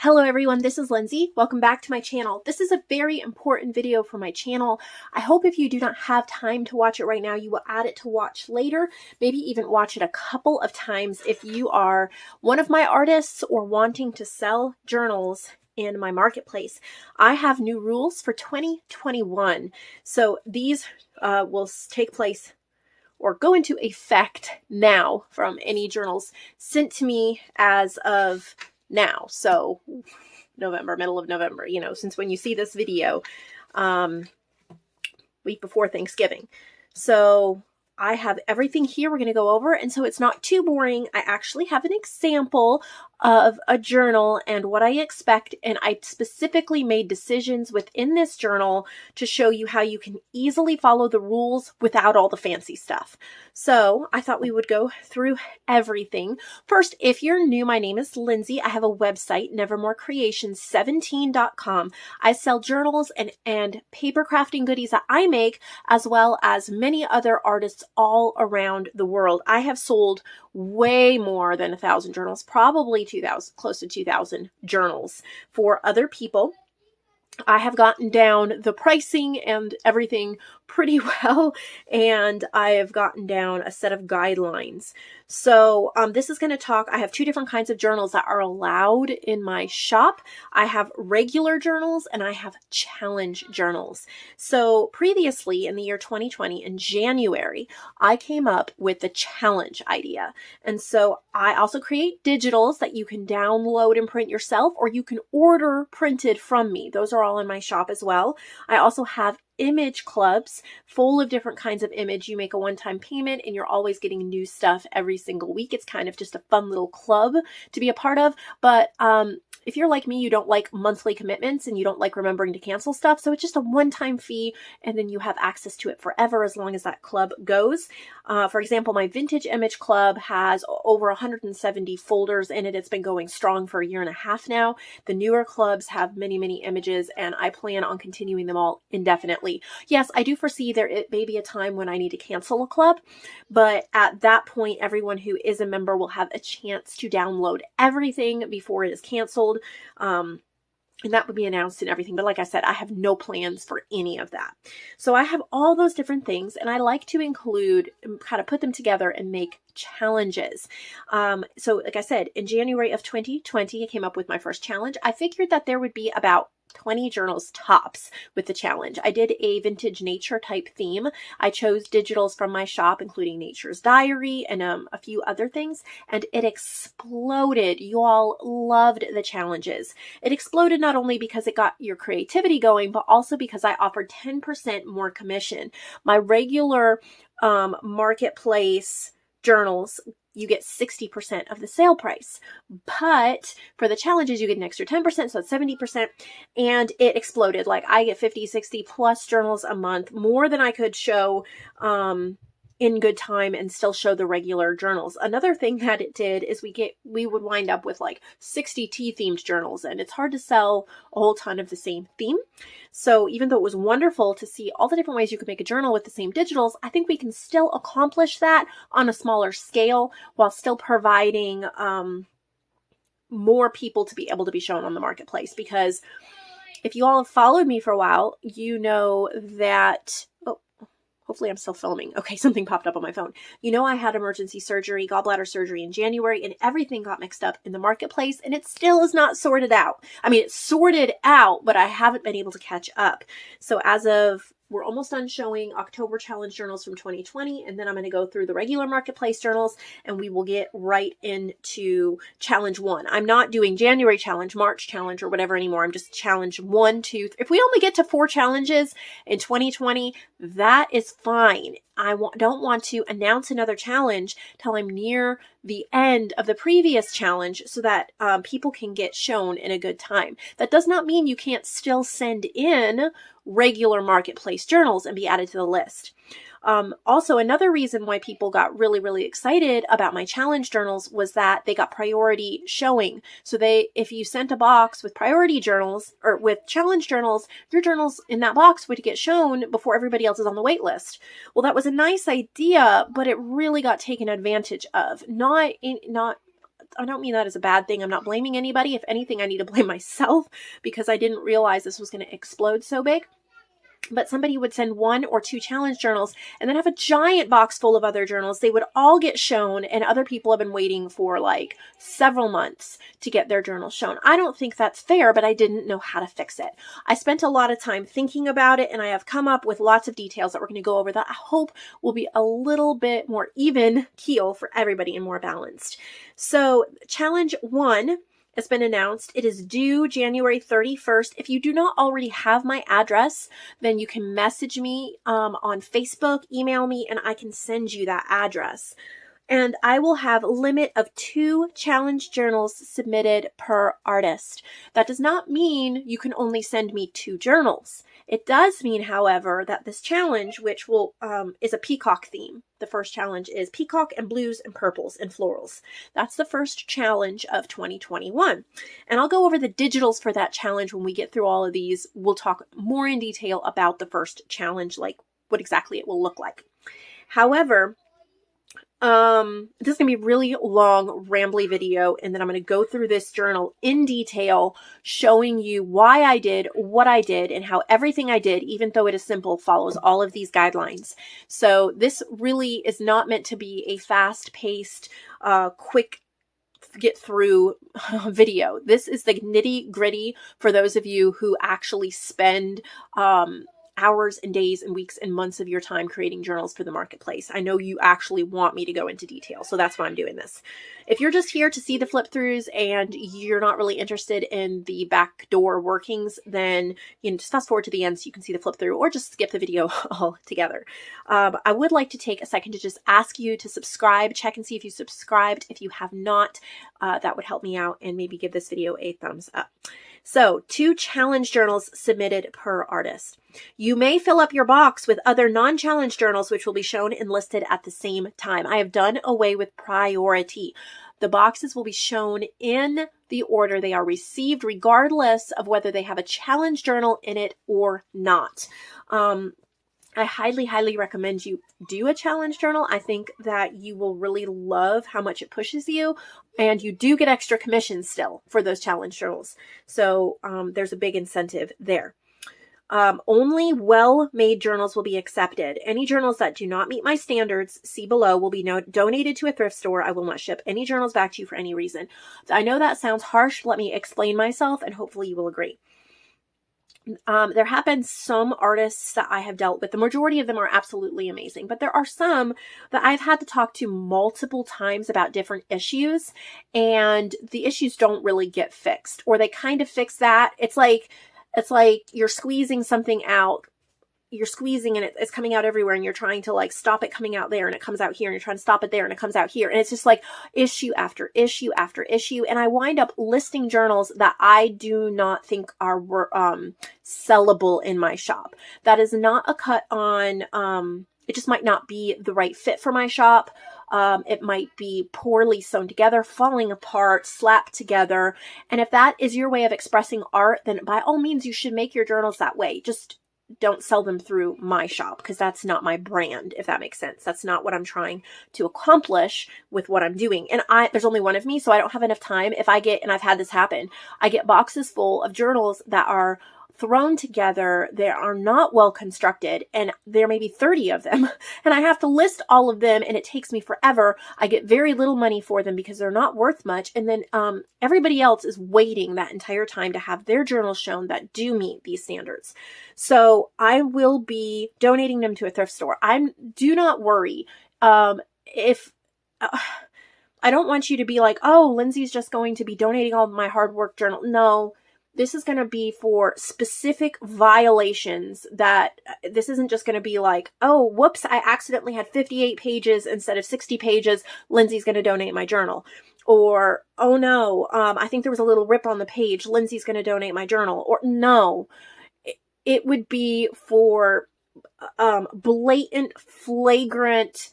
Hello everyone, this is Lindsay. Welcome back to my channel. This is a very important video for my channel. I hope if you do not have time to watch it right now, you will add it to watch later, maybe even watch it a couple of times if you are one of my artists or wanting to sell journals in my marketplace. I have new rules for 2021. So these will take place or go into effect now from any journals sent to me as of now. So November, middle of November, since when you see this video, week before Thanksgiving. So I have everything here we're going to go over. And so it's not too boring. I actually have an example of a journal and what I expect. And I specifically made decisions within this journal to show you how you can easily follow the rules without all the fancy stuff. So I thought we would go through everything. First, if you're new, my name is Lindsay. I have a website, nevermorecreations17.com. I sell journals and paper crafting goodies that I make, as well as many other artists all around the world. I have sold way more than 1,000 journals, probably 2,000, close to 2,000 journals for other people. I have gotten down the pricing and everything pretty well, and I have gotten down a set of guidelines. So this is going to talk, I have two different kinds of journals that are allowed in my shop. I have regular journals and I have challenge journals. So previously in the year 2020, in January, I came up with the challenge idea. And so I also create digitals that you can download and print yourself, or you can order printed from me. Those are all in my shop as well. I also have image clubs full of different kinds of image. You make a one-time payment and you're always getting new stuff every single week. It's kind of just a fun little club to be a part of. But if you're like me, you don't like monthly commitments and you don't like remembering to cancel stuff. So it's just a one-time fee and then you have access to it forever as long as that club goes. For example, my vintage image club has over 170 folders in it. It's been going strong for a year and a half now. The newer clubs have many, many images and I plan on continuing them all indefinitely. Yes, I do foresee there may be a time when I need to cancel a club, but at that point, everyone who is a member will have a chance to download everything before it is canceled. And that would be announced and everything. But like I said, I have no plans for any of that. So I have all those different things and I like to include, kind of put them together and make challenges. So like I said, in January of 2020, I came up with my first challenge. I figured that there would be about 20 journals tops with the challenge. I did a vintage nature type theme. I chose digitals from my shop, including Nature's Diary and a few other things, and it exploded. You all loved the challenges. It exploded not only because it got your creativity going, but also because I offered 10% more commission. My regular marketplace journals, you get 60% of the sale price. But for the challenges, you get an extra 10%, so it's 70%. And it exploded. Like I get 50, 60 plus journals a month, more than I could show in good time and still show the regular journals. Another thing that it did is we would wind up with like 60 tea themed journals, and it's hard to sell a whole ton of the same theme. So even though it was wonderful to see all the different ways you could make a journal with the same digitals, I think we can still accomplish that on a smaller scale while still providing more people to be able to be shown on the marketplace. Because if you all have followed me for a while, you know that, hopefully I'm still filming. Okay, something popped up on my phone. You know, I had emergency surgery, gallbladder surgery in January, and everything got mixed up in the marketplace, and it still is not sorted out. I mean, it's sorted out, but I haven't been able to catch up. So as of, we're almost done showing October challenge journals from 2020, and then I'm going to go through the regular marketplace journals, and we will get right into challenge 1. I'm not doing January challenge, March challenge, or whatever anymore. I'm just challenge 1, 2, 3. If we only get to 4 challenges in 2020, that is fine. I don't want to announce another challenge till I'm near the end of the previous challenge so that people can get shown in a good time. That does not mean you can't still send in regular marketplace journals and be added to the list. Also, another reason why people got really, really excited about my challenge journals was that they got priority showing. So if you sent a box with priority journals or with challenge journals, your journals in that box would get shown before everybody else is on the wait list. Well, that was a nice idea, but it really got taken advantage of. Not I don't mean that as a bad thing. I'm not blaming anybody. If anything, I need to blame myself because I didn't realize this was going to explode so big. But somebody would send 1 or 2 challenge journals and then have a giant box full of other journals. They would all get shown, and other people have been waiting for like several months to get their journals shown. I don't think that's fair, but I didn't know how to fix it. I spent a lot of time thinking about it, and I have come up with lots of details that we're going to go over that I hope will be a little bit more even keel for everybody and more balanced. So challenge 1, it's been announced. It is due January 31st. If you do not already have my address, then you can message me on Facebook, email me, and I can send you that address. And I will have a limit of 2 challenge journals submitted per artist. That does not mean you can only send me 2 journals. It does mean, however, that this challenge, which will is a peacock theme. The first challenge is peacock and blues and purples and florals. That's the first challenge of 2021. And I'll go over the digitals for that challenge when we get through all of these. We'll talk more in detail about the first challenge, like what exactly it will look like. However, this is going to be a really long, rambly video, and then I'm going to go through this journal in detail, showing you why I did what I did and how everything I did, even though it is simple, follows all of these guidelines. So this really is not meant to be a fast-paced, quick get through video. This is the nitty gritty for those of you who actually spend, hours and days and weeks and months of your time creating journals for the marketplace. I know you actually want me to go into detail, so that's why I'm doing this. If you're just here to see the flip throughs and you're not really interested in the backdoor workings, then you can just fast forward to the end so you can see the flip through, or just skip the video altogether. I would like to take a second to just ask you to subscribe, check and see if you subscribed. If you have not, that would help me out, and maybe give this video a thumbs up. So 2 challenge journals submitted per artist. You may fill up your box with other non-challenge journals, which will be shown and listed at the same time. I have done away with priority. The boxes will be shown in the order they are received, regardless of whether they have a challenge journal in it or not. I highly, highly recommend you do a challenge journal. I think that you will really love how much it pushes you, and you do get extra commissions still for those challenge journals. So there's a big incentive there. Only well-made journals will be accepted. Any journals that do not meet my standards, see below, will be donated to a thrift store. I will not ship any journals back to you for any reason. I know that sounds harsh. Let me explain myself, and hopefully you will agree. There have been some artists that I have dealt with. The majority of them are absolutely amazing, but there are some that I've had to talk to multiple times about different issues, and the issues don't really get fixed, or they kind of fix that. It's like you're squeezing something out. You're squeezing and it's coming out everywhere, and you're trying to like stop it coming out there, and it comes out here, and you're trying to stop it there and it comes out here. And it's just like issue after issue after issue. And I wind up listing journals that I do not think are sellable in my shop. That is not a cut on, it just might not be the right fit for my shop. It might be poorly sewn together, falling apart, slapped together. And if that is your way of expressing art, then by all means, you should make your journals that way. Just don't sell them through my shop, because that's not my brand, if that makes sense. That's not what I'm trying to accomplish with what I'm doing. And there's only one of me, so I don't have enough time. If I get, and I've had this happen, I get boxes full of journals that are thrown together. They are not well constructed, and there may be 30 of them, and I have to list all of them, and it takes me forever. I get very little money for them because they're not worth much, and then everybody else is waiting that entire time to have their journals shown that do meet these standards. So I will be donating them to a thrift store. Do not worry. If I don't want you to be like, oh, Lindsay's just going to be donating all of my hard work journal. No. This is going to be for specific violations. That this isn't just going to be like, oh, whoops, I accidentally had 58 pages instead of 60 pages. Lindsay's going to donate my journal. Or, oh no, I think there was a little rip on the page. Lindsay's going to donate my journal. Or no, it would be for blatant, flagrant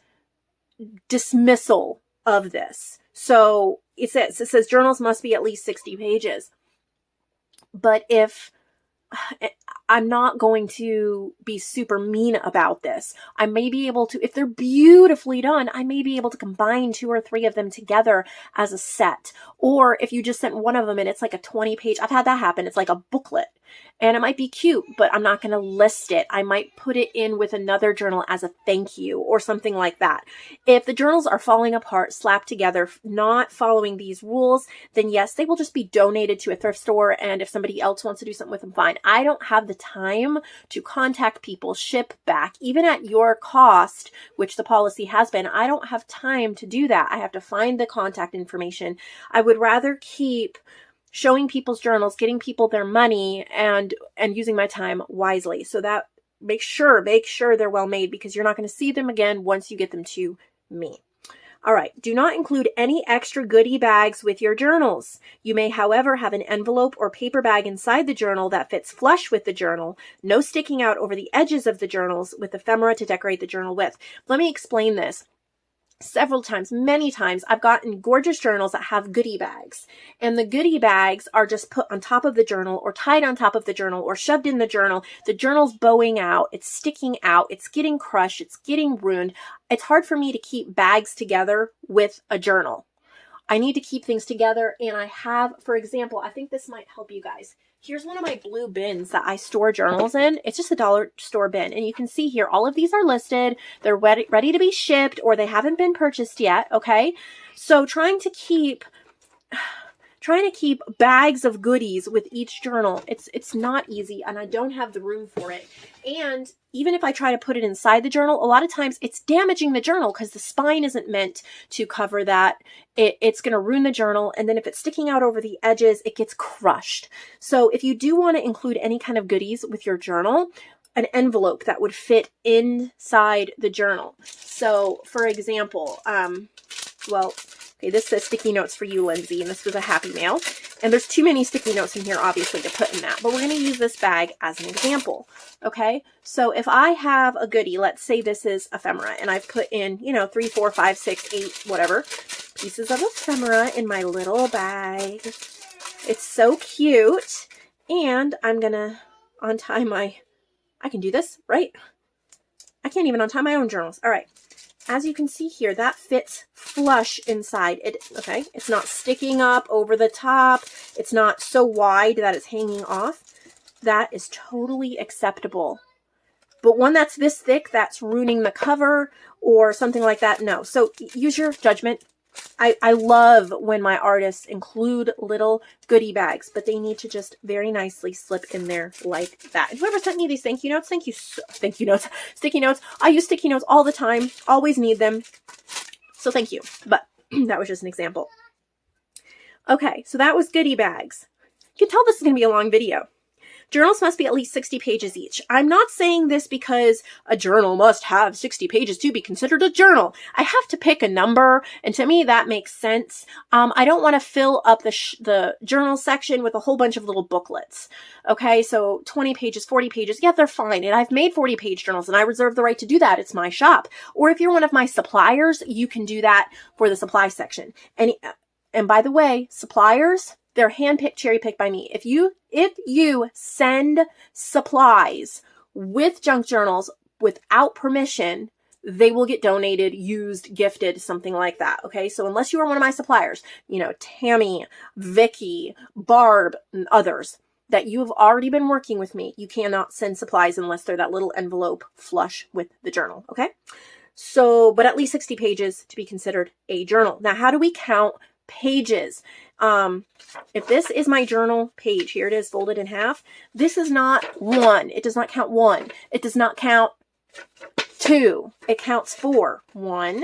dismissal of this. So it says journals must be at least 60 pages. But if I'm not going to be super mean about this. I may be able to, if they're beautifully done, I may be able to combine 2 or 3 of them together as a set. Or if you just sent one of them and it's like a 20-page, I've had that happen. It's like a booklet and it might be cute, but I'm not going to list it. I might put it in with another journal as a thank you or something like that. If the journals are falling apart, slapped together, not following these rules, then yes, they will just be donated to a thrift store. And if somebody else wants to do something with them, fine. I don't have the time to contact people, ship back, even at your cost, which the policy has been. I don't have time to do that. I have to find the contact information. I would rather keep showing people's journals, getting people their money, and using my time wisely. So that make sure they're well made, because you're not going to see them again once you get them to me. All right. Do not include any extra goodie bags with your journals. You may, however, have an envelope or paper bag inside the journal that fits flush with the journal. No sticking out over the edges of the journals with ephemera to decorate the journal with. Let me explain this. Several times, many times, I've gotten gorgeous journals that have goodie bags, and the goodie bags are just put on top of the journal or tied on top of the journal or shoved in the journal. The journal's bowing out, it's sticking out, it's getting crushed, it's getting ruined. It's hard for me to keep bags together with a journal. I need to keep things together, and I have, for example, I think this might help you guys. Here's one of my blue bins that I store journals in. It's just a dollar store bin. And you can see here, all of these are listed. They're ready to be shipped, or they haven't been purchased yet. Okay. So trying to keep bags of goodies with each journal, it's not easy, and I don't have the room for it. And even if I try to put it inside the journal, a lot of times it's damaging the journal because the spine isn't meant to cover that. It's going to ruin the journal. And then if it's sticking out over the edges, it gets crushed. So if you do want to include any kind of goodies with your journal, an envelope that would fit inside the journal. So for example, okay, this says sticky notes for you, Lindsay, and this was a happy mail. And there's too many sticky notes in here, obviously, to put in that. But we're going to use this bag as an example, okay? So if I have a goodie, let's say this is ephemera, and I've put in, 3, 4, 5, 6, 8, whatever, pieces of ephemera in my little bag. It's so cute. And I'm going to untie I can do this, right? I can't even untie my own journals. All right. As you can see here, that fits flush inside it. Okay. It's not sticking up over the top. It's not so wide that it's hanging off. That is totally acceptable. But one that's this thick, that's ruining the cover or something like that, no. So use your judgment. I love when my artists include little goodie bags, but they need to just very nicely slip in there like that. And whoever sent me these thank you notes, thank you. Thank you notes, sticky notes. I use sticky notes all the time, always need them. So thank you. But that was just an example. Okay, so that was goodie bags. You can tell this is going to be a long video. Journals must be at least 60 pages each. I'm not saying this because a journal must have 60 pages to be considered a journal. I have to pick a number, and to me that makes sense. I don't want to fill up the journal section with a whole bunch of little booklets. Okay, so 20 pages, 40 pages, yeah, they're fine. And I've made 40-page journals, and I reserve the right to do that. It's my shop. Or if you're one of my suppliers, you can do that for the supply section. And by the way, suppliers, they're handpicked, cherry-picked by me. If you send supplies with junk journals without permission, they will get donated, used, gifted, something like that. Okay, so unless you are one of my suppliers, Tammy, Vicky, Barb, and others that you have already been working with me, you cannot send supplies unless they're that little envelope flush with the journal. Okay, so but at least 60 pages to be considered a journal. Now, how do we count pages? If this is my journal page, here it is folded in half. This is not 1. It does not count 1. It does not count 2. It counts 4. 1,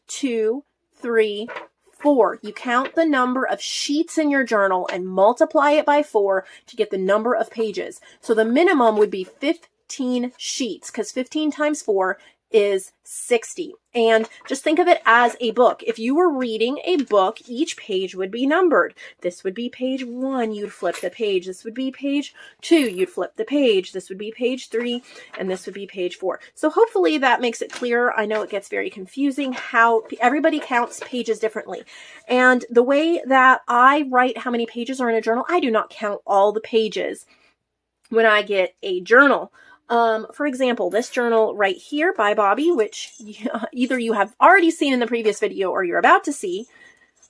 2, 3, 4. You count the number of sheets in your journal and multiply it by 4 to get the number of pages. So the minimum would be 15 sheets, because 15 times 4 is 60. And just think of it as a book. If you were reading a book, each page would be numbered. This would be page 1, you'd flip the page. This would be page 2, you'd flip the page. This would be page 3, and this would be page 4. So hopefully that makes it clearer. I know it gets very confusing how everybody counts pages differently. And the way that I write how many pages are in a journal, I do not count all the pages. when I get a journal. For example, this journal right here by Bobby, which either you have already seen in the previous video or you're about to see.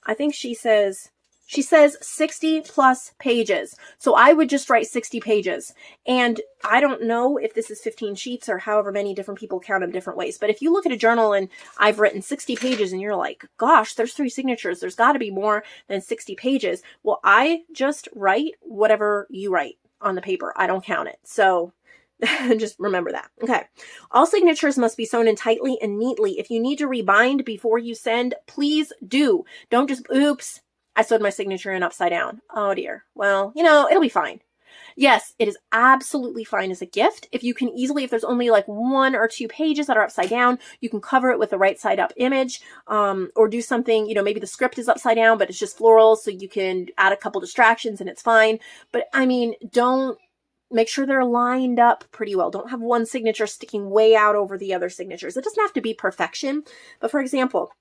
I think she says 60 plus pages. So I would just write 60 pages. And I don't know if this is 15 sheets or however many different people count them different ways. But if you look at a journal and I've written 60 pages and you're like, gosh, there's 3 signatures. There's got to be more than 60 pages. Well, I just write whatever you write on the paper. I don't count it. So just remember that. Okay. All signatures must be sewn in tightly and neatly. If you need to rebind before you send, please do. Don't just, oops, I sewed my signature in upside down. Oh dear. Well, it'll be fine. Yes, it is absolutely fine as a gift. If you can easily, if there's only like 1 or 2 pages that are upside down, you can cover it with a right side up image, or do something, maybe the script is upside down, but it's just floral. So you can add a couple distractions and it's fine. But I mean, make sure they're lined up pretty well. Don't have one signature sticking way out over the other signatures. It doesn't have to be perfection. But for example,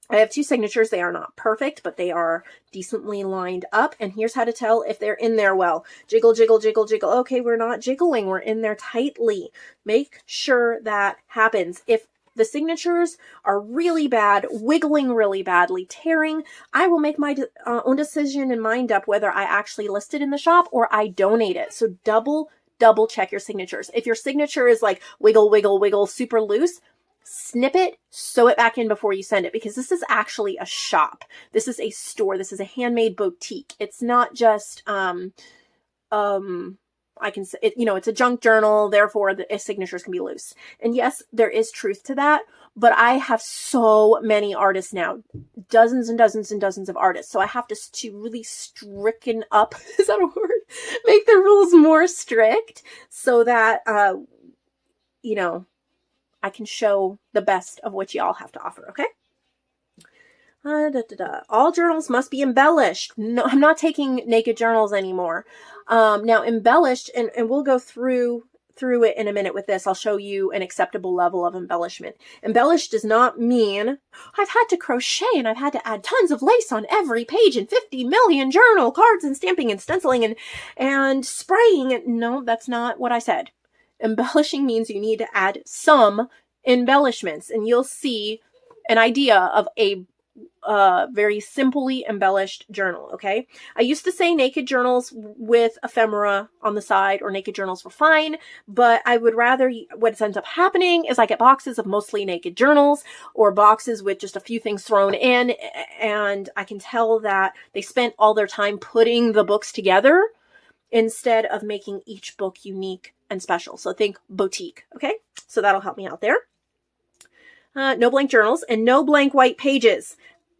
I have 2 signatures. They are not perfect, but they are decently lined up. And here's how to tell if they're in there well. Jiggle, jiggle, jiggle, jiggle. Okay, we're not jiggling. We're in there tightly. Make sure that happens. If the signatures are really bad, wiggling really badly, tearing, I will make my own decision and mind up whether I actually list it in the shop or I donate it. So double check your signatures. If your signature is like wiggle, wiggle, wiggle, super loose, snip it, sew it back in before you send it, because this is actually a shop. This is a store. This is a handmade boutique. It's not just, I can say, it's a junk journal, therefore the signatures can be loose. And yes, there is truth to that, but I have so many artists now, dozens and dozens and dozens of artists. So I have to really stricken up, is that a word? Make the rules more strict so that, I can show the best of what y'all have to offer. Okay. All journals must be embellished. No, I'm not taking naked journals anymore. Now embellished, and we'll go through it in a minute with this. I'll show you an acceptable level of embellishment. Embellished does not mean I've had to crochet and I've had to add tons of lace on every page and 50 million journal cards and stamping and stenciling and spraying. No, that's not what I said. Embellishing means you need to add some embellishments, and you'll see an idea of a very simply embellished journal. Okay. I used to say naked journals with ephemera on the side or naked journals were fine, but I would rather, what ends up happening is I get boxes of mostly naked journals or boxes with just a few things thrown in, and I can tell that they spent all their time putting the books together instead of making each book unique and special. So think boutique. Okay. So that'll help me out there. No blank journals and no blank white pages.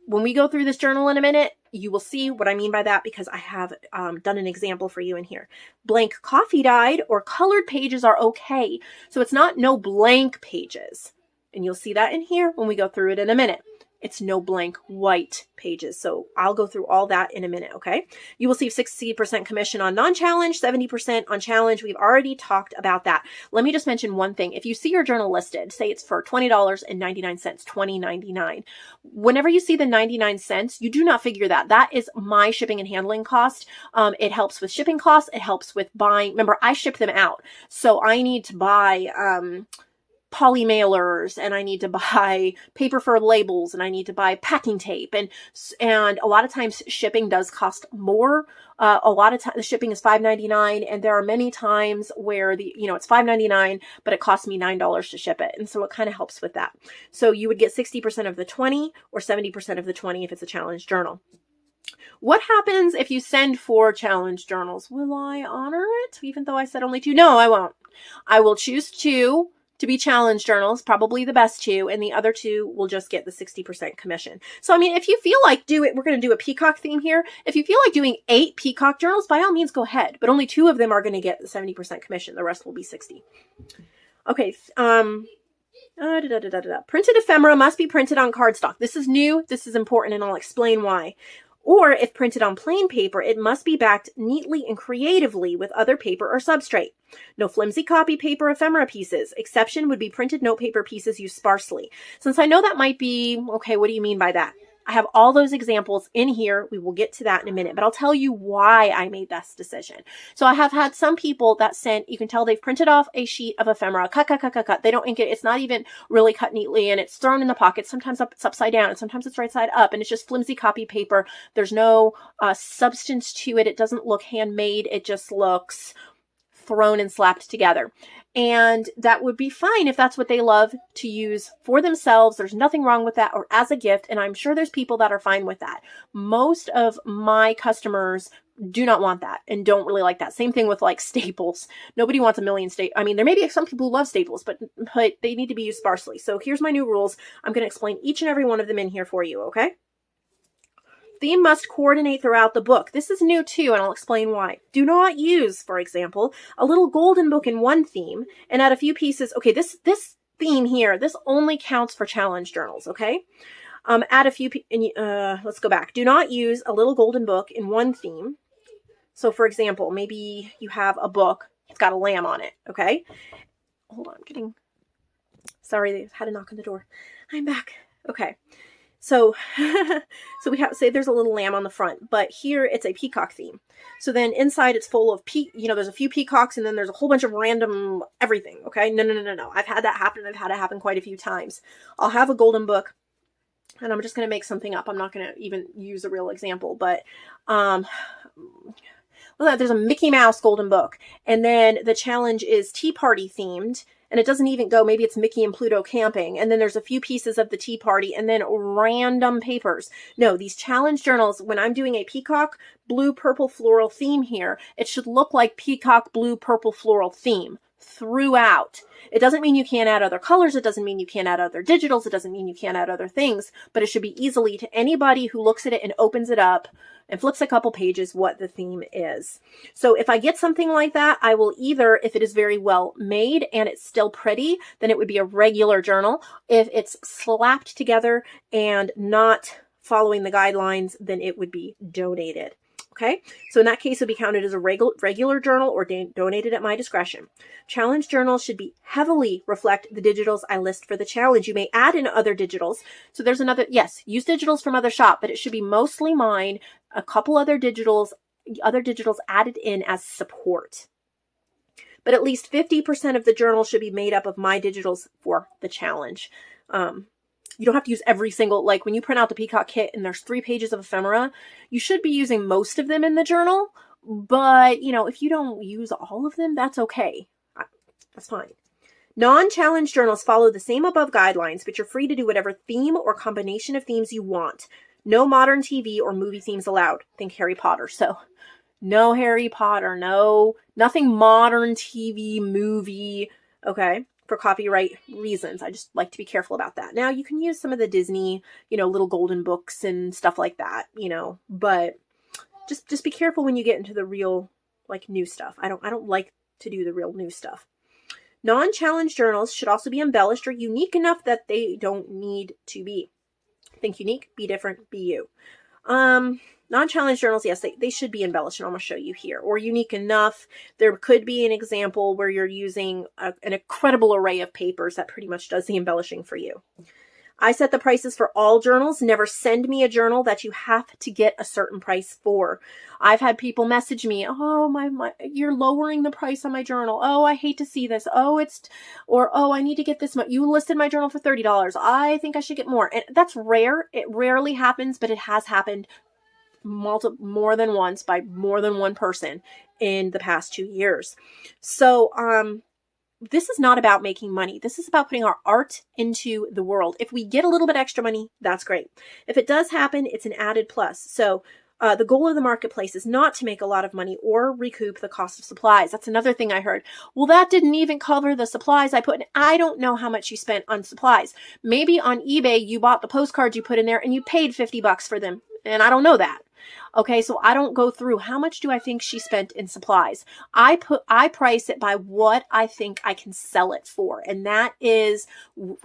When we go through this journal in a minute, you will see what I mean by that, because I have done an example for you in here. Blank coffee dyed or colored pages are okay. So it's not no blank pages. And you'll see that in here when we go through it in a minute. It's no blank white pages. So I'll go through all that in a minute, okay? You will see 60% commission on non-challenge, 70% on challenge. We've already talked about that. Let me just mention one thing. If you see your journal listed, say it's for $20.99, $20.99. Whenever you see the 99 cents, you do not figure that. That is my shipping and handling cost. It helps with shipping costs. It helps with buying. Remember, I ship them out. So I need to buy, poly mailers, and I need to buy paper for labels, and I need to buy packing tape, and a lot of times shipping does cost more. A lot of times the shipping is $5.99, and there are many times where it's $5.99, but it costs me $9 to ship it, and so it kind of helps with that. So you would get 60% of the 20 or 70% of the 20 if it's a challenge journal. What happens if you send 4 challenge journals? Will I honor it, even though I said only 2? No, I won't. I will choose 2 to be challenge journals, probably the best 2, and the other 2 will just get the 60% commission. So, I mean, if you feel like we're going to do a peacock theme here. If you feel like doing 8 peacock journals, by all means, go ahead. But only 2 of them are going to get the 70% commission. The rest will be 60. Okay. Printed ephemera must be printed on cardstock. This is new. This is important, and I'll explain why. Or if printed on plain paper, it must be backed neatly and creatively with other paper or substrate. No flimsy copy paper ephemera pieces. Exception would be printed note paper pieces used sparsely. Since I know that might be, okay, what do you mean by that? I have all those examples in here. We will get to that in a minute, but I'll tell you why I made this decision. So I have had some people that sent, you can tell they've printed off a sheet of ephemera, cut. They don't ink it. It's not even really cut neatly, and it's thrown in the pocket. Sometimes it's upside down and sometimes it's right side up, and it's just flimsy copy paper. There's no substance to it. It doesn't look handmade. It just looks thrown and slapped together. And that would be fine if that's what they love to use for themselves. There's nothing wrong with that, or as a gift. And I'm sure there's people that are fine with that. Most of my customers do not want that and don't really like that. Same thing with like staples. Nobody wants a million staples. I mean, there may be some people who love staples, but they need to be used sparsely. So here's my new rules. I'm going to explain each and every one of them in here for you. Okay. Theme must coordinate throughout the book. This is new too, and I'll explain why. Do not use, for example, a little golden book in one theme and add a few pieces. Okay, this theme here, this only counts for challenge journals, okay? Add a few, let's go back. Do not use a little golden book in one theme. So for example, maybe you have a book, it's got a lamb on it, okay? Hold on, sorry, they had a knock on the door. I'm back. Okay. So we have, say there's a little lamb on the front, but here it's a peacock theme. So then inside it's full of there's a few peacocks, and then there's a whole bunch of random everything. Okay. No. I've had that happen. I've had it happen quite a few times. I'll have a golden book, and I'm just going to make something up. I'm not going to even use a real example, but, there's a Mickey Mouse golden book, and then the challenge is tea party themed. And it doesn't even go, maybe it's Mickey and Pluto camping. And then there's a few pieces of the tea party and then random papers. No, these challenge journals, when I'm doing a peacock, blue, purple, floral theme here, it should look like peacock, blue, purple, floral theme throughout. It doesn't mean you can't add other colors. It doesn't mean you can't add other digitals. It doesn't mean you can't add other things, but it should be easily to anybody who looks at it and opens it up and flips a couple pages what the theme is. So if I get something like that, I will either, if it is very well made and it's still pretty, then it would be a regular journal. If it's slapped together and not following the guidelines, then it would be donated. Okay, so in that case, it would be counted as a regular journal or donated at my discretion. Challenge journals should be heavily reflect the digitals I list for the challenge. You may add in other digitals. So there's another, yes, use digitals from other shop, but it should be mostly mine, a couple other digitals added in as support. But at least 50% of the journal should be made up of my digitals for the challenge. You don't have to use every single, like when you print out the Peacock kit and there's 3 pages of ephemera, you should be using most of them in the journal. But, if you don't use all of them, that's okay. That's fine. Non-challenge journals follow the same above guidelines, but you're free to do whatever theme or combination of themes you want. No modern TV or movie themes allowed. Think Harry Potter. So no Harry Potter, nothing modern TV, movie. Okay. For copyright reasons. I just like to be careful about that. Now you can use some of the Disney, little golden books and stuff like that, but just be careful when you get into the real, like, new stuff. I don't like to do the real new stuff. Non-challenge journals should also be embellished or unique enough that they don't need to be. Think unique, be different, be you. Non-challenge journals, yes, they should be embellished, and I'm going to show you here. Or unique enough. There could be an example where you're using an incredible array of papers that pretty much does the embellishing for you. I set the prices for all journals. Never send me a journal that you have to get a certain price for. I've had people message me, oh, you're lowering the price on my journal. Oh, I hate to see this. Oh, I need to get this much. You listed my journal for $30. I think I should get more. And that's rare. It rarely happens, but it has happened more than once by more than one person in the past 2 years. So, this is not about making money. This is about putting our art into the world. If we get a little bit extra money, that's great. If it does happen, it's an added plus. So, the goal of the marketplace is not to make a lot of money or recoup the cost of supplies. That's another thing I heard. Well, that didn't even cover the supplies I put in. I don't know how much you spent on supplies. Maybe on eBay, you bought the postcards you put in there and you paid $50 for them. And I don't know that. Okay, so I don't go through how much do I think she spent in supplies. I price it by what I think I can sell it for. And that is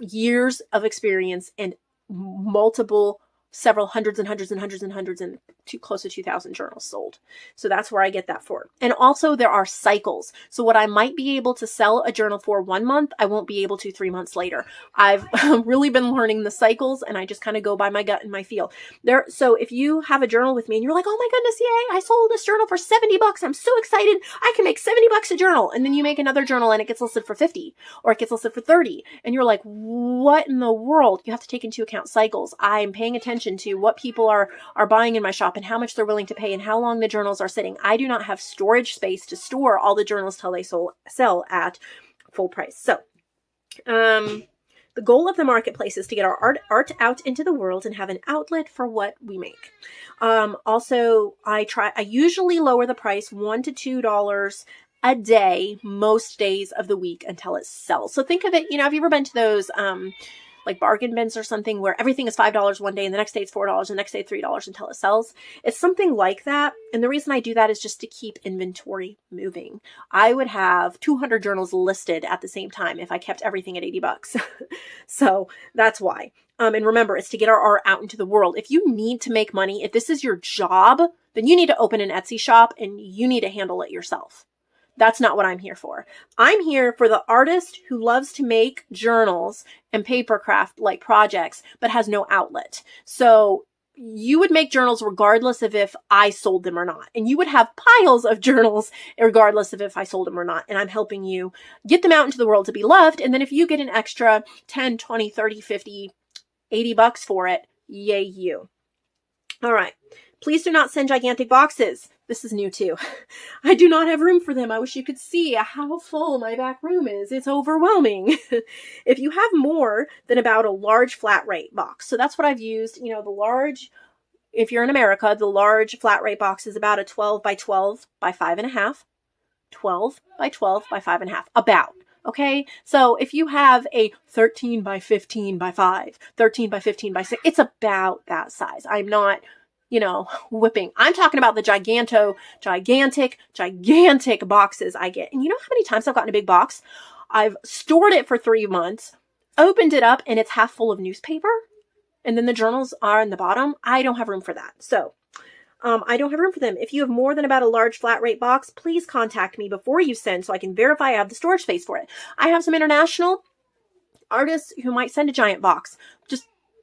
years of experience and multiple several hundreds and hundreds and hundreds and hundreds and close to 2,000 journals sold. So that's where I get that for. And also there are cycles. So what I might be able to sell a journal for 1 month, I won't be able to 3 months later. I've really been learning the cycles, and I just kind of go by my gut and my feel. So if you have a journal with me and you're like, oh my goodness, yay, I sold this journal for $70. I'm so excited. I can make $70 a journal. And then you make another journal and it gets listed for 50, or it gets listed for 30. And you're like, what in the world? You have to take into account cycles. I'm paying attention to what people are buying in my shop and how much they're willing to pay and how long the journals are sitting. I do not have storage space to store all the journals till they sell at full price. So, the goal of the marketplace is to get our art out into the world and have an outlet for what we make. Also, I usually lower the price $1 to $2 a day, most days of the week until it sells. So think of it, have you ever been to those, like bargain bins or something where everything is $5 one day and the next day it's $4, the next day $3 until it sells? It's something like that. And the reason I do that is just to keep inventory moving. I would have 200 journals listed at the same time if I kept everything at $80. So that's why. And remember, it's to get our art out into the world. If you need to make money, if this is your job, then you need to open an Etsy shop and you need to handle it yourself. That's not what I'm here for. I'm here for the artist who loves to make journals and paper craft like projects, but has no outlet. So you would make journals regardless of if I sold them or not. And you would have piles of journals regardless of if I sold them or not. And I'm helping you get them out into the world to be loved. And then if you get an extra 10, 20, 30, 50, $80 for it, yay you. All right. Please do not send gigantic boxes. This is new too. I do not have room for them. I wish you could see how full my back room is. It's overwhelming. If you have more than about a large flat rate box, so that's what I've used, the large, if you're in America, the large flat rate box is about a 12 by 12 by 5.5, 12 by 12 by 5.5, about. Okay, so if you have a 13 by 15 by 5, 13 by 15 by 6, it's about that size. I'm not whipping. I'm talking about the gigantic boxes I get. And you know how many times I've gotten a big box? I've stored it for 3 months, opened it up, and it's half full of newspaper. And then the journals are in the bottom. I don't have room for that. So I don't have room for them. If you have more than about a large flat rate box, please contact me before you send so I can verify I have the storage space for it. I have some international artists who might send a giant box.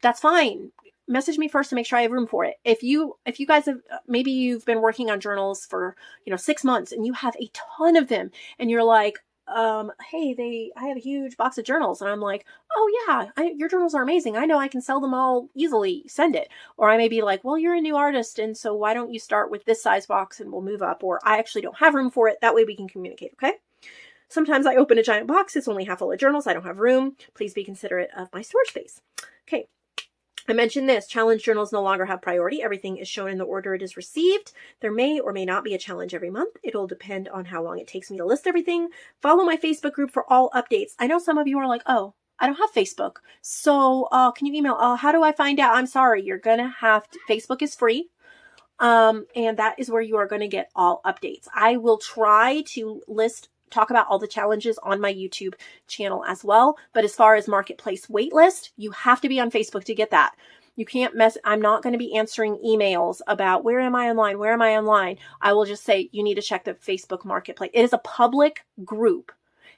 That's fine. Message me first to make sure I have room for it. If you guys have, maybe you've been working on journals for, 6 months and you have a ton of them and you're like, hey, I have a huge box of journals. And I'm like, oh yeah, your journals are amazing. I know I can sell them all easily. Send it. Or I may be like, well, you're a new artist. And so why don't you start with this size box and we'll move up? Or I actually don't have room for it. That way we can communicate. Okay. Sometimes I open a giant box. It's only half full of journals. I don't have room. Please be considerate of my storage space. Okay. I mentioned this, challenge journals no longer have priority. Everything is shown in the order it is received. There may or may not be a challenge every month. It'll depend on how long it takes me to list everything. Follow my Facebook group for all updates. I know some of you are like, oh, I don't have Facebook. So can you email? How do I find out? I'm sorry. You're going to have to. Facebook is free. And that is where you are going to get all updates. I will try to talk about all the challenges on my YouTube channel as well. But as far as marketplace waitlist, you have to be on Facebook to get that. You can't I'm not going to be answering emails about where am I online? Where am I online? I will just say, you need to check the Facebook marketplace. It is a public group.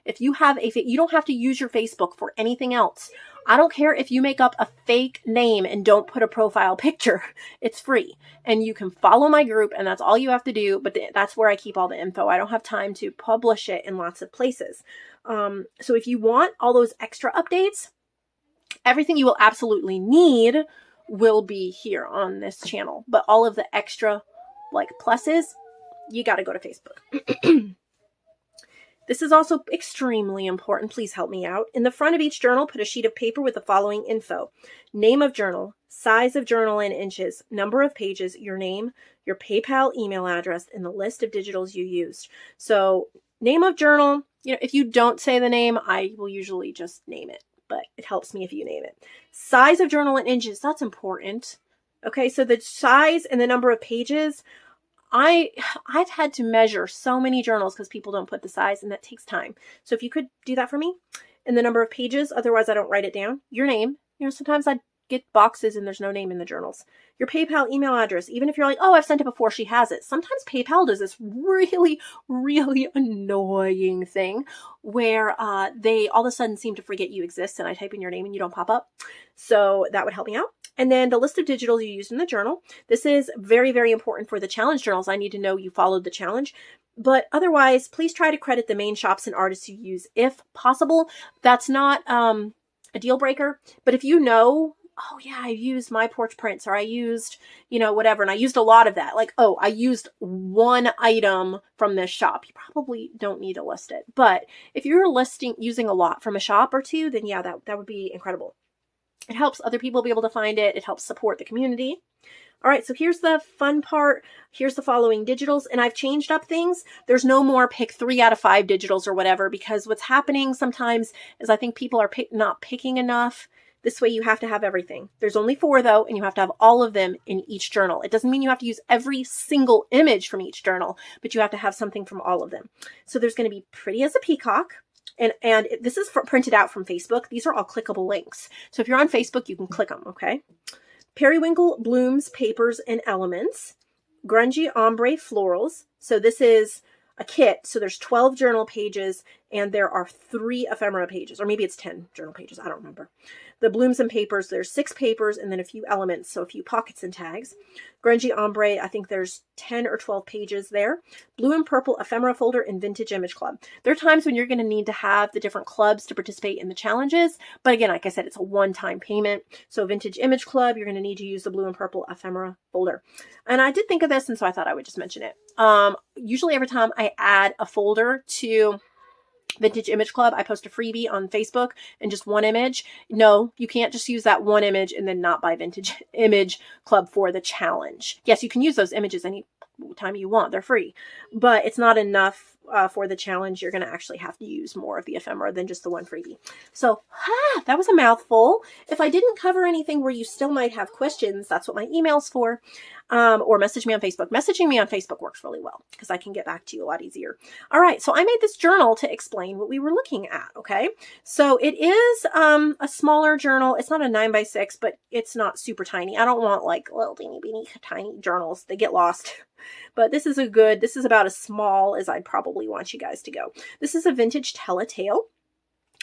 If you have you don't have to use your Facebook for anything else. I don't care if you make up a fake name and don't put a profile picture. It's free. And you can follow my group and that's all you have to do. But that's where I keep all the info. I don't have time to publish it in lots of places. So if you want all those extra updates, everything you will absolutely need will be here on this channel. But all of the extra pluses, you got to go to Facebook. This is also extremely important. Please help me out. In the front of each journal, put a sheet of paper with the following info. Name of journal, size of journal in inches, number of pages, your name, your PayPal email address, and the list of digitals you used. So name of journal, if you don't say the name, I will usually just name it, but it helps me if you name it. Size of journal in inches, that's important. Okay, so the size and the number of pages, I've had to measure so many journals because people don't put the size and that takes time. So if you could do that for me, and the number of pages, otherwise I don't write it down. Your name, sometimes get boxes and there's no name in the journals. Your PayPal email address, even if you're like, oh, I've sent it before, she has it. Sometimes PayPal does this really, really annoying thing where they all of a sudden seem to forget you exist, and I type in your name and you don't pop up. So that would help me out. And then the list of digitals you used in the journal. This is very, very important for the challenge journals. I need to know you followed the challenge. But otherwise, please try to credit the main shops and artists you use if possible. That's not a deal breaker. But if you know, oh yeah, I used My Porch Prints, or I used, whatever, and I used a lot of that. Like, oh, I used one item from this shop. You probably don't need to list it. But if you're using a lot from a shop or two, then yeah, that would be incredible. It helps other people be able to find it. It helps support the community. All right, so here's the fun part. Here's the following digitals, and I've changed up things. There's no more pick 3 out of 5 digitals or whatever, because what's happening sometimes is I think people are not picking enough. This way you have to have everything. There's only 4 though, and you have to have all of them in each journal. It doesn't mean you have to use every single image from each journal, but you have to have something from all of them. So there's going to be Pretty as a Peacock. And this is printed out from Facebook. These are all clickable links. So if you're on Facebook, you can click them, okay? Periwinkle Blooms, Papers, and Elements. Grungy Ombre Florals. So this is a kit. So there's 12 journal pages, and there are 3 ephemera pages. Or maybe it's 10 journal pages. I don't remember. The Blooms and Papers, there's 6 papers and then a few elements, so a few pockets and tags. Grungy Ombre, I think there's 10 or 12 pages there. Blue and Purple Ephemera Folder and Vintage Image Club. There are times when you're going to need to have the different clubs to participate in the challenges, but again, like I said, it's a one-time payment. So Vintage Image Club, you're going to need to use the Blue and Purple Ephemera Folder. And I did think of this, and so I thought I would just mention it. Usually every time I add a folder to Vintage Image Club, I post a freebie on Facebook and just one image. No, you can't just use that one image and then not buy Vintage Image Club for the challenge. Yes, you can use those images any time you want. They're free, but it's not enough for the challenge. You're going to actually have to use more of the ephemera than just the one freebie. So that was a mouthful. If I didn't cover anything where you still might have questions, that's what my email's for. Or message me on Facebook. Messaging me on Facebook works really well because I can get back to you a lot easier. All right, so I made this journal to explain what we were looking at, okay? So it is a smaller journal. It's not a 9x6, but it's not super tiny. I don't want like little teeny beanie tiny journals. They get lost. But this is about as small as I'd probably want you guys to go. This is a vintage Telltale.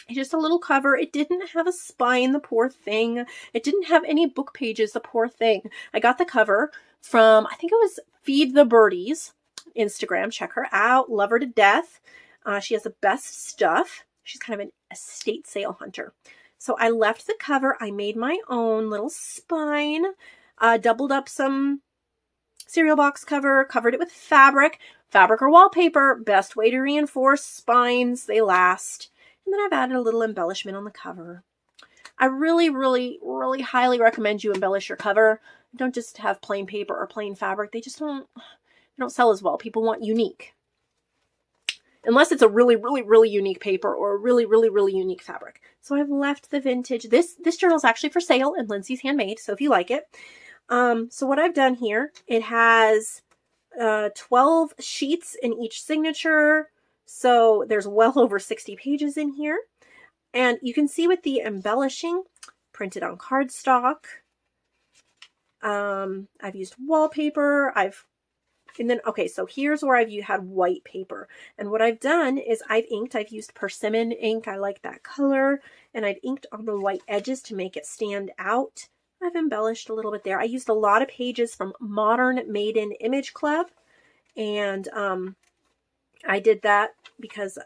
It's just a little cover. It didn't have a spine, the poor thing. It didn't have any book pages, the poor thing. I got the cover from, I think it was Feed the Birdies Instagram. Check her out. Love her to death. She has the best stuff. She's kind of an estate sale hunter. So I left the cover. I made my own little spine, doubled up some cereal box cover, covered it with fabric or wallpaper. Best way to reinforce spines. They last. And then I've added a little embellishment on the cover. I really, really, really highly recommend you embellish your cover. Don't just have plain paper or plain fabric. They don't sell as well. People want unique. Unless it's a really, really, really unique paper or a really, really, really unique fabric. So I've left the vintage. This journal is actually for sale in Lindsay's Handmade. So if you like it. So what I've done here, it has 12 sheets in each signature. So there's well over 60 pages in here. And you can see with the embellishing, printed on cardstock. I've used wallpaper. So here's where I've had white paper. And what I've done is I've used persimmon ink. I like that color. And I've inked on the white edges to make it stand out. I've embellished a little bit there. I used a lot of pages from Modern Maiden Image Club. And I did that because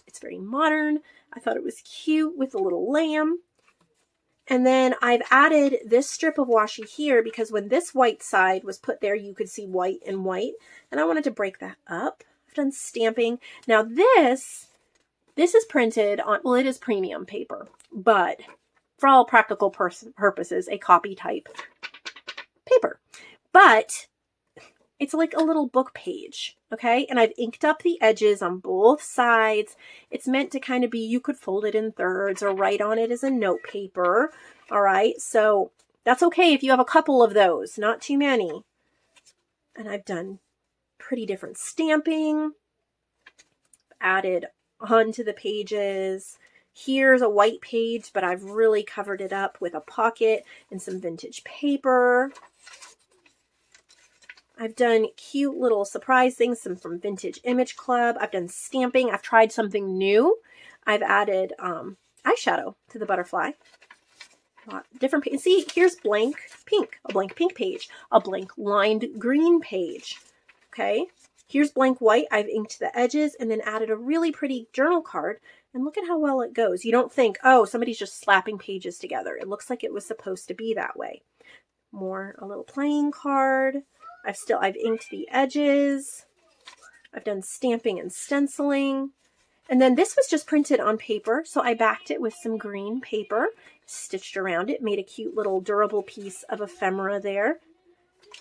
it's very modern. I thought it was cute with a little lamb. And then I've added this strip of washi here because when this white side was put there, you could see white and white. And I wanted to break that up. I've done stamping. Now this is printed on, well, it is premium paper, but for all practical purposes, a copy type paper. But it's like a little book page, okay? And I've inked up the edges on both sides. It's meant to kind of be, you could fold it in thirds or write on it as a note paper, all right? So that's okay if you have a couple of those, not too many. And I've done pretty different stamping, added onto the pages. Here's a white page, but I've really covered it up with a pocket and some vintage paper. I've done cute little surprise things, some from Vintage Image Club. I've done stamping. I've tried something new. I've added eyeshadow to the butterfly. Different pages. See, here's blank pink, a blank pink page, a blank lined green page. Okay, here's blank white. I've inked the edges and then added a really pretty journal card. And look at how well it goes. You don't think, oh, somebody's just slapping pages together. It looks like it was supposed to be that way. More, a little playing card. I've inked the edges. I've done stamping and stenciling. And then this was just printed on paper, so I backed it with some green paper, stitched around it, made a cute little durable piece of ephemera there.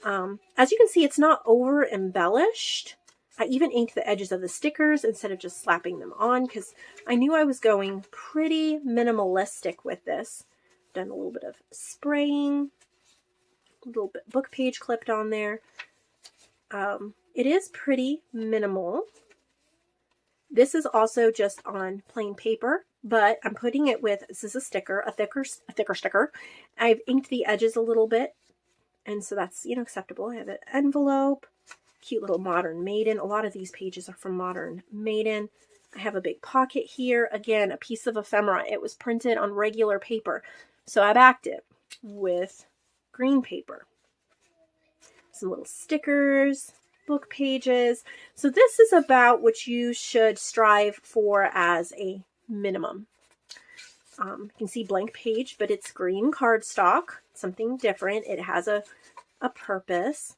As you can see, it's not over embellished. I even inked the edges of the stickers instead of just slapping them on because I knew I was going pretty minimalistic with this. Done a little bit of spraying, a little bit book page clipped on there. It is pretty minimal. This is also just on plain paper, but I'm putting it with, this is a sticker, a thicker sticker. I've inked the edges a little bit, and so that's, you know, acceptable. I have an envelope, cute little Modern Maiden. A lot of these pages are from Modern Maiden. I have a big pocket here. Again, a piece of ephemera. It was printed on regular paper, so I backed it with green paper. Some little stickers, book pages. So this is about what you should strive for as a minimum. You can see blank page, but it's green cardstock, something different. It has a purpose.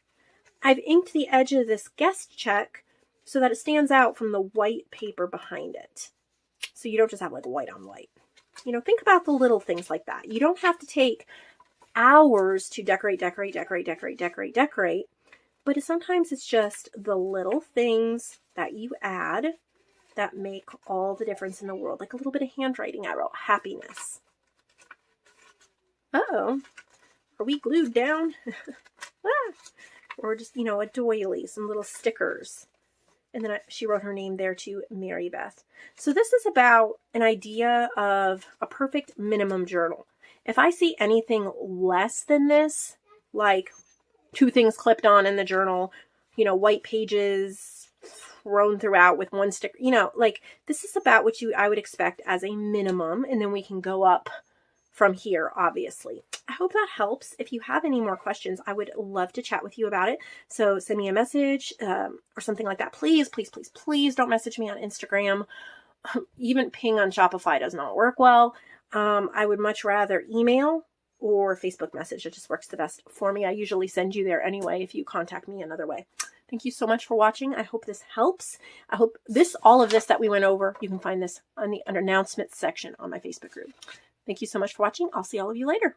I've inked the edge of this guest check so that it stands out from the white paper behind it. So you don't just have like white on white. You know, think about the little things like that. You don't have to take hours to decorate, but sometimes it's just the little things that you add that make all the difference in the world. Like a little bit of handwriting I wrote, happiness. Uh-oh, are we glued down? Or just, you know, a doily, some little stickers. And then she wrote her name there too, Mary Beth. So this is about an idea of a perfect minimum journal. If I see anything less than this, like 2 things clipped on in the journal, you know, white pages thrown throughout with 1 sticker, you know, like this is about what I would expect as a minimum. And then we can go up from here, obviously. I hope that helps. If you have any more questions, I would love to chat with you about it. So send me a message or something like that. Please, please, please, please don't message me on Instagram. Even ping on Shopify does not work well. I would much rather email or Facebook message. It just works the best for me. I usually send you there anyway if you contact me another way. Thank you so much for watching. I hope this helps. I hope all of this that we went over, you can find this on the announcements section on my Facebook group. Thank you so much for watching. I'll see all of you later.